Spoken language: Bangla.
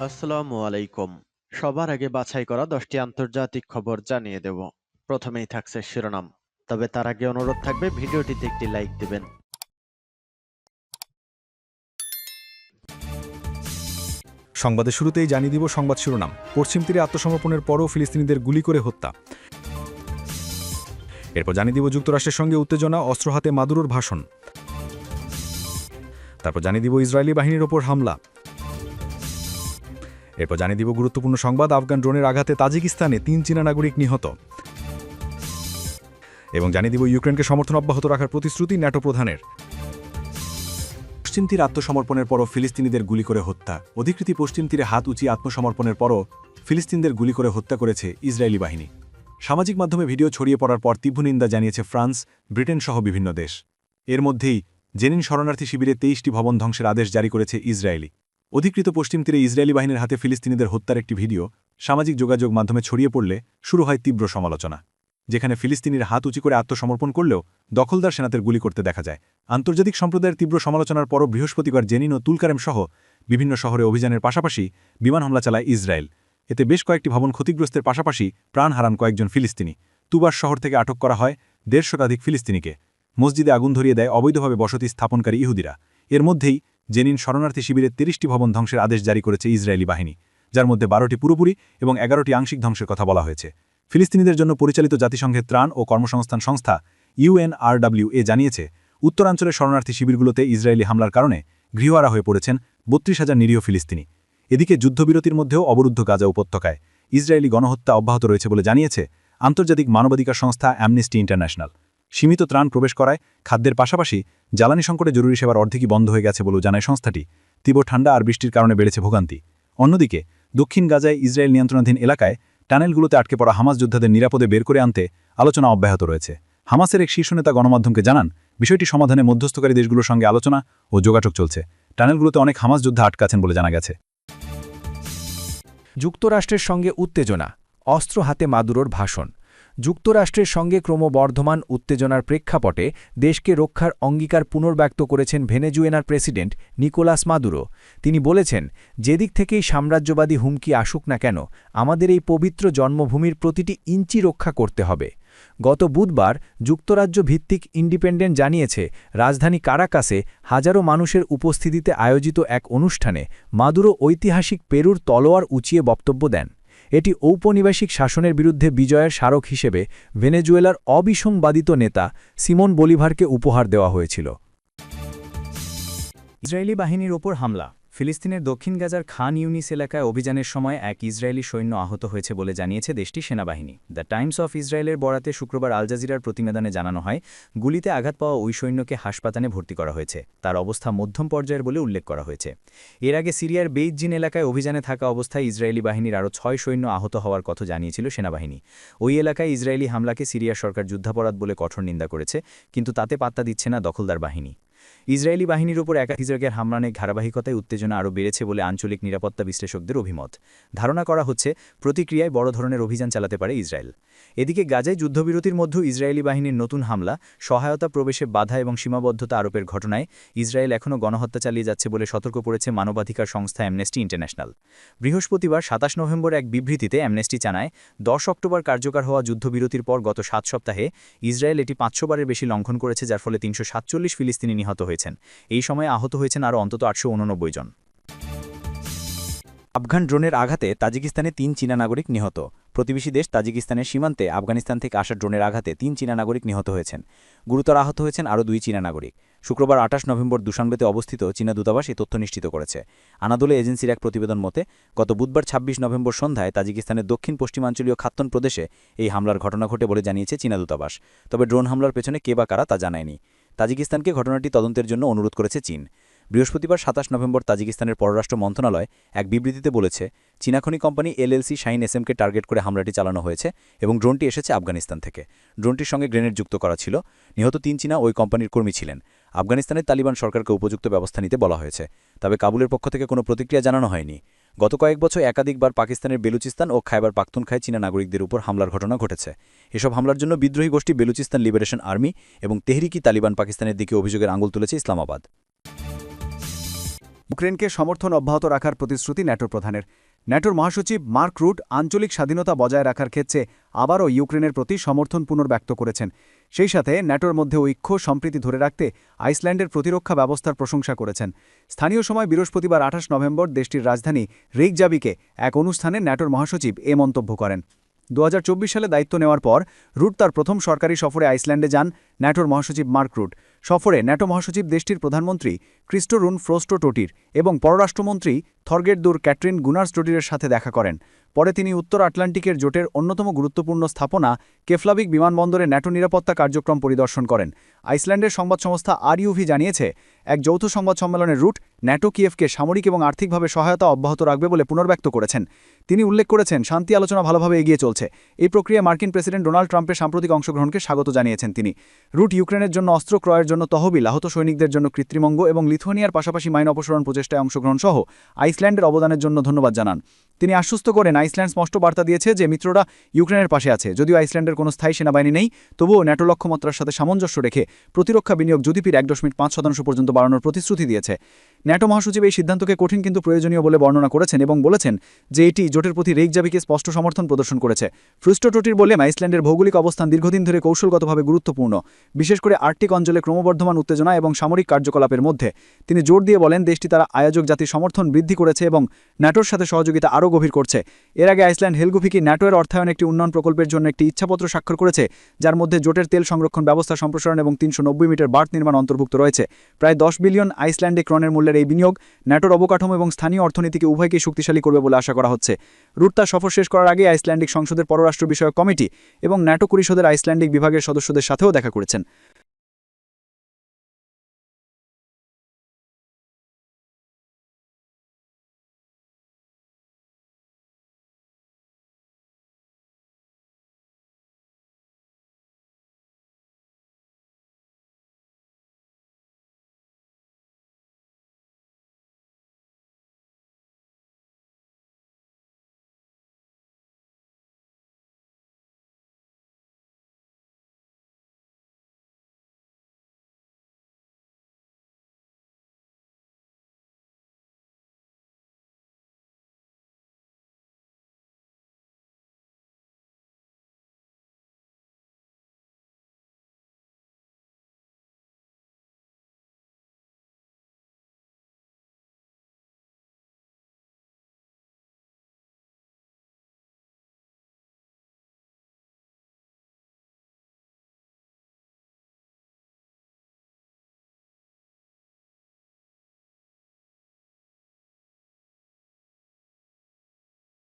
আসসালামু আলাইকুম। সবার আগে বাছাই করা ১০টি আন্তর্জাতিক খবর জানিয়ে দেব। প্রথমেই থাকছে শিরোনাম। তবে তার আগে অনুরোধ থাকবে ভিডিওটিতে একটি লাইক দিবেন। সংবাদের শুরুতেই জানিয়ে দিব সংবাদ শিরোনাম। পশ্চিম তীরে আত্মসমর্পণের পরও ফিলিস্তিনিদের গুলি করে হত্যা। এরপর জানিয়ে দিব যুক্তরাষ্ট্রের সঙ্গে উত্তেজনা, অস্ত্র হাতে মাদুরোর ভাষণ। তারপর জানিয়ে দিব ইসরায়েলি বাহিনীর ওপর হামলা। এরপর জানিয়ে দিব গুরুত্বপূর্ণ সংবাদ, আফগান ড্রোনের আঘাতে তাজিকিস্তানে ৩ চীনা নাগরিক নিহত। এবং জানিয়ে দিব ইউক্রেনকে সমর্থন অব্যাহত রাখার প্রতিশ্রুতি ন্যাটো প্রধানের। পশ্চিম তীরে আত্মসমর্পণের পরও ফিলিস্তিনিদের গুলি করে হত্যা। অধিকৃত পশ্চিম তীরে হাত উঁচিয়ে আত্মসমর্পণের পরও ফিলিস্তিনিদের গুলি করে হত্যা করেছে ইসরায়েলি বাহিনী। সামাজিক মাধ্যমে ভিডিও ছড়িয়ে পড়ার পর তীব্র নিন্দা জানিয়েছে ফ্রান্স, ব্রিটেন সহ বিভিন্ন দেশ। এর মধ্যেই জেনিন শরণার্থী শিবিরে ২৩টি ভবন ধ্বংসের আদেশ জারি করেছে ইসরায়েলি। অধিকৃত পশ্চিম তীরে ইসরায়েলি বাহিনীর হাতে ফিলিস্তিনিদের হত্যার একটি ভিডিও সামাজিক যোগাযোগ মাধ্যমে ছড়িয়ে পড়লে শুরু হয় তীব্র সমালোচনা। যেখানে ফিলিস্তিনির হাত উঁচু করে আত্মসমর্পণ করলেও দখলদার সেনাদের গুলি করতে দেখা যায়। আন্তর্জাতিক সম্প্রদায়ের তীব্র সমালোচনার পরও বৃহস্পতিবার জেনিন ও তুলকারেম সহ বিভিন্ন শহরে অভিযানের পাশাপাশি বিমান হামলা চালায় ইসরায়েল। এতে বেশ কয়েকটি ভবন ক্ষতিগ্রস্তের পাশাপাশি প্রাণ হারান কয়েকজন ফিলিস্তিনি। তুবার শহর থেকে আটক করা হয় ১৫০ শতাধিক ফিলিস্তিনিকে। মসজিদে আগুন ধরিয়ে দেয় অবৈধভাবে বসতি স্থাপনকারী ইহুদিরা। এর মধ্যেই জেনিন শরণার্থী শিবিরে ৩০টি ভবন ধ্বংসের আদেশ জারি করেছে ইসরায়েলি বাহিনী, যার মধ্যে ১২টি পুরোপুরি এবং ১১টি আংশিক ধ্বংসের কথা বলা হয়েছে। ফিলিস্তিনিদের জন্য পরিচালিত জাতিসংঘের ত্রাণ ও কর্মসংস্থান সংস্থা UNRWA জানিয়েছে, উত্তরাঞ্চলের শরণার্থী শিবিরগুলোতে ইসরায়েলি হামলার কারণে গৃহহারা হয়ে পড়েছেন ৩২,০০০ নিরীহ ফিলিস্তিনি। এদিকে যুদ্ধবিরতির মধ্যেও অবরুদ্ধ গাজা উপত্যকায় ইসরায়েলি গণহত্যা অব্যাহত রয়েছে বলে জানিয়েছে আন্তর্জাতিক মানবাধিকার সংস্থা অ্যামনেস্টি ইন্টারন্যাশনাল। সীমিত ত্রাণ প্রবেশ করায় খাদ্যের পাশাপাশি জ্বালানি সংকটে জরুরি সেবার অর্ধেকই বন্ধ হয়ে গেছে বলেও জানায় সংস্থাটি। তীব্র ঠান্ডা আর বৃষ্টির কারণে বেড়েছে ভোগান্তি। অন্যদিকে দক্ষিণ গাজায় ইসরায়েল নিয়ন্ত্রণাধীন এলাকায় টানেলগুলোতে আটকে পড়া হামাস যোদ্ধাদের নিরাপদে বের করে আনতে আলোচনা অব্যাহত রয়েছে। হামাসের এক শীর্ষ নেতা গণমাধ্যমকে জানান, বিষয়টি সমাধানে মধ্যস্থকারী দেশগুলোর সঙ্গে আলোচনা ও যোগাযোগ চলছে। টানেলগুলোতে অনেক হামাস যোদ্ধা আটকাছেন বলে জানা গেছে। যুক্তরাষ্ট্রের সঙ্গে উত্তেজনা, অস্ত্র হাতে মাদুরোর ভাষণ। যুক্তরাষ্ট্রের সঙ্গে ক্রমবর্ধমান উত্তেজনার প্রেক্ষাপটে দেশকে রক্ষার অঙ্গীকার পুনর্ব্যক্ত করেছেন ভেনেজুয়েলার প্রেসিডেন্ট নিকোলাস মাদুরো। তিনি বলেছেন, যেদিক থেকেই সাম্রাজ্যবাদী হুমকি আসুক না কেন, আমাদের এই পবিত্র জন্মভূমির প্রতিটি ইঞ্চি রক্ষা করতে হবে। গত বুধবার যুক্তরাজ্য ভিত্তিক ইন্ডিপেন্ডেন্ট জানিয়েছে, রাজধানী কারাকাসে হাজারো মানুষের উপস্থিতিতে আয়োজিত এক অনুষ্ঠানে মাদুরো ঐতিহাসিক পেরুর তলোয়ার উঁচিয়ে বক্তব্য দেন। এটি ঔপনিবেশিক শাসনের বিরুদ্ধে বিজয়ের স্মারক হিসেবে ভেনেজুয়েলার অবিসংবাদিত নেতা সিমন বলিভারকে উপহার দেওয়া হয়েছিল। ইসরায়েলি বাহিনীর ওপর হামলা। ফিলিস্তিনের দক্ষিণ গাজার খান ইউনিস এলাকায় অভিযানের সময় এক ইসরায়েলি সৈন্য আহত হয়েছে বলে জানিয়েছে দেশটির সেনাবাহিনী। দ্য টাইমস অফ ইসরায়েলের বরাতে শুক্রবার আল জাজিরার প্রতিবেদনে জানানো হয়, গুলিতে আঘাত পাওয়া ওই সৈন্যকে হাসপাতালে ভর্তি করা হয়েছে। তার অবস্থা মধ্যম পর্যায়ের বলে উল্লেখ করা হয়েছে। এর আগে সিরিয়ার বেইত জিন এলাকায় অভিযানে থাকা অবস্থায় ইসরায়েলি বাহিনীর আরও ৬ সৈন্য আহত হওয়ার কথা জানিয়েছিল সেনাবাহিনী। ওই এলাকায় ইসরায়েলি হামলাকে সিরিয়া সরকার যুদ্ধাপরাধ বলে কঠোর নিন্দা করেছে, কিন্তু তাতে পাত্তা দিচ্ছে না দখলদার বাহিনী। ইসরায়েলি বাহিনীর উপর একাধিক হামলার ধারাবাহিকতায় উত্তেজনা আরও বেড়েছে বলে আঞ্চলিক নিরাপত্তা বিশ্লেষকদের অভিমত। ধারণা করা হচ্ছে, প্রতিক্রিয়ায় বড় ধরনের অভিযান চালাতে পারে ইসরায়েল। এদিকে গাজায় যুদ্ধবিরতির মধ্যে ইসরায়েলি বাহিনীর নতুন হামলা, সহায়তা প্রবেশে বাধা এবং সীমাবদ্ধতা আরোপের ঘটনায় ইসরায়েল এখনও গণহত্যা চালিয়ে যাচ্ছে বলে সতর্ক করেছে মানবাধিকার সংস্থা অ্যামনেস্টি ইন্টারন্যাশনাল। বৃহস্পতিবার ২৭ নভেম্বর এক বিবৃতিতে অ্যামনেস্টি জানায়, ১০ অক্টোবর কার্যকর হওয়া যুদ্ধবিরতির পর গত ৭ সপ্তাহে ইসরায়েল এটি ৫০০ বারের বেশি লঙ্ঘন করেছে, যার ফলে ৩৪৭ ফিলিস্তিনি নিহত হয়েছেন। এই সময়ে আহত হয়েছেন আরও অন্তত ৮৮৯ জন। আফগান ড্রোনের আঘাতে তাজিকিস্তানে ৩ চীনা নাগরিক নিহত। প্রতিবেশী দেশ তাজিকিস্তানের সীমান্তে আফগানিস্তান থেকে আসা ড্রোনের আঘাতে ৩ চীনা নাগরিক নিহত হয়েছেন। গুরুতর আহত হয়েছেন আরও ২ চীনা নাগরিক। শুক্রবার ২৮ নভেম্বর দুশানবেতে অবস্থিত চীনা দূতাবাস এই তথ্য নিশ্চিত করেছে। আনাদোলে এজেন্সির এক প্রতিবেদন মতে, গত বুধবার ২৬ নভেম্বর সন্ধ্যায় তাজিকিস্তানের দক্ষিণ পশ্চিমাঞ্চলীয় খাত্তন প্রদেশে এই হামলার ঘটনা ঘটে বলে জানিয়েছে চীনা দূতাবাস। তবে ড্রোন হামলার পেছনে কে বা কারা তা জানায়নি। তাজিকিস্তানকে ঘটনাটি তদন্তের জন্য অনুরোধ করেছে চীন। বৃহস্পতিবার ২৭ নভেম্বর তাজিকিস্তানের পররাষ্ট্র মন্ত্রণালয় এক বিবৃতিতে বলেছে, চীনা খনি কোম্পানি LLC শাইন এসএমকে টার্গেট করে হামলাটি চালানো হয়েছে এবং ড্রোনটি এসেছে আফগানিস্তান থেকে। ড্রোনটির সঙ্গে গ্রেনেড যুক্ত করা ছিল। নিহত ৩ চীনা ওই কোম্পানির কর্মী ছিলেন। আফগানিস্তানের তালিবান সরকারকে উপযুক্ত ব্যবস্থা নিতে বলা হয়েছে, তবে কাবুলের পক্ষ থেকে কোনো প্রতিক্রিয়া জানানো হয়নি। গত কয়েক বছর একাধিকবার পাকিস্তানের বেলুচিস্তান ও খায়বার পাখতুনখায় চীনা নাগরিকদের উপর হামলার ঘটনা ঘটেছে। এসব হামলার জন্য বিদ্রোহী গোষ্ঠী বেলুচিস্তান লিবারেশন আর্মি এবং তেহরিকি তালিবান পাকিস্তানের দিকে অভিযোগের আঙুল তুলেছে ইসলামাবাদ। ইউক্রেনকে সমর্থন অব্যাহত রাখার প্রতিশ্রুতি ন্যাটোর প্রধানের। ন্যাটোর মহাসচিব মার্ক রুট আঞ্চলিক স্বাধীনতা বজায় রাখার ক্ষেত্রে আবারও ইউক্রেনের প্রতি সমর্থন পুনর্ব্যক্ত করেছেন। সেই সাথে ন্যাটোর মধ্যে ঐক্য সম্প্রীতি ধরে রাখতে আইসল্যান্ডের প্রতিরক্ষা ব্যবস্থার প্রশংসা করেছেন। স্থানীয় সময় বৃহস্পতিবার 28 নভেম্বর দেশটির রাজধানী রেইকজাভিকে এক অনুষ্ঠানে ন্যাটোর মহাসচিব এ মন্তব্য করেন। 2024 সালে দায়িত্ব নেওয়ার পর রুট তার প্রথম সরকারি সফরে আইসল্যান্ডে যান ন্যাটোর মহাসচিব মার্ক রুট। সফরে ন্যাটো মহাসচিব দেশটির প্রধানমন্ত্রী ক্রিস্টো রুন ফ্রোস্টো টোটির এবং পররাষ্ট্রমন্ত্রী থর্গেরদুর ক্যাটরিন গুনার্স টোটিরের সাথে দেখা করেন। পরে তিনি উত্তর আটলান্টিকের জোটের অন্যতম গুরুত্বপূর্ণ স্থাপনা কেফলাভিক বিমানবন্দরে ন্যাটো নিরাপত্তা কার্যক্রম পরিদর্শন করেন। আইসল্যান্ডের সংবাদ সংস্থা আরইউভি জানিয়েছে, এক যৌথ সংবাদ সম্মেলনে রুট ন্যাটো কিয়েভকে সামরিক এবং আর্থিকভাবে সহায়তা অব্যাহত রাখবে বলে পুনর্ব্যক্ত করেছেন। তিনি উল্লেখ করেছেন, শান্তি আলোচনা ভালোভাবে এগিয়ে চলছে। এই প্রক্রিয়ায় মার্কিন প্রেসিডেন্ট ডোনাল্ড ট্রাম্পের সাম্প্রতিক অংশগ্রহণকে স্বাগত জানিয়েছেন তিনি। রুট ইউক্রেনের জন্য অস্ত্র ক্রয়ের জন্য তহবিল, আহত সৈনিকদের জন্য কৃত্রিমঙ্গ এবং লিথুয়ানিয়ার পাশাপাশি মাইন অপসারণ প্রচেষ্টায় অংশগ্রহণ সহ আইসল্যান্ডের অবদানের জন্য ধন্যবাদ জানান। তিনি আশ্বস্ত করেন, আইসল্যান্ড স্পষ্ট বার্তা দিয়েছে যে মিত্ররা ইউক্রেনের পাশে আছে। যদিও আইসল্যান্ডের কোনো স্থায়ী সেনাবাহিনী নেই, তবুও ন্যাটো লক্ষ্যমাত্রার সাথে সামঞ্জস্য রেখে প্রতিরক্ষা বিনিয়োগ জিডিপির 1.5% পর্যন্ত বাড়ানোর প্রতিশ্রুতি দিয়েছে। ন্যাটো মহাসচিব এই সিদ্ধান্তকে কঠিন কিন্তু প্রয়োজনীয় বলে বর্ণনা করেছেন এবং বলেছেন যে এটি জোটের প্রতি রেইকজাভিকে স্পষ্ট সমর্থন প্রদর্শন করেছে। ফ্রুস্টো টোটির বলেন, আইসল্যান্ডের ভৌগোলিক অবস্থান দীর্ঘদিন ধরে কৌশলগতভাবে গুরুত্বপূর্ণ, বিশেষ করে আর্কটিক অঞ্চলে ক্রমবর্ধমান উত্তেজনা এবং সামরিক কার্যকলাপের মধ্যে। তিনি জোর দিয়ে বলেন, দেশটি তারা আয়োজক জাতির সমর্থন বৃদ্ধি করেছে এবং ন্যাটোর সাথে সহযোগিতা আরও গভীর করছে। এর আগে আইসল্যান্ড হেলগুভিকি ন্যাটোর অর্থায়নে একটি উন্নয়ন প্রকল্পের জন্য একটি ইচ্ছাপত্র স্বাক্ষর করেছে, যার মধ্যে জোটের তেল সংরক্ষণ ব্যবস্থা সম্প্রসারণ এবং 390 মিটার বার্থ নির্মাণ অন্তর্ভুক্ত রয়েছে। প্রায় 10 বিলিয়ন আইসল্যান্ডিক ক্রনের মূল্যের এই বিনিয়োগ ন্যাটোর অবকাঠামো এবং স্থানীয় অর্থনীতিকে উভয়কেই শক্তিশালী করবে বলে আশা করা হচ্ছে। রুট তার সফর শেষ করার আগে আইসল্যান্ডিক সংসদের পররাষ্ট্র বিষয়ক কমিটি এবং ন্যাটো পরিষদের আইসল্যান্ডিক বিভাগের সদস্যদের সাথেও দেখা করেছেন।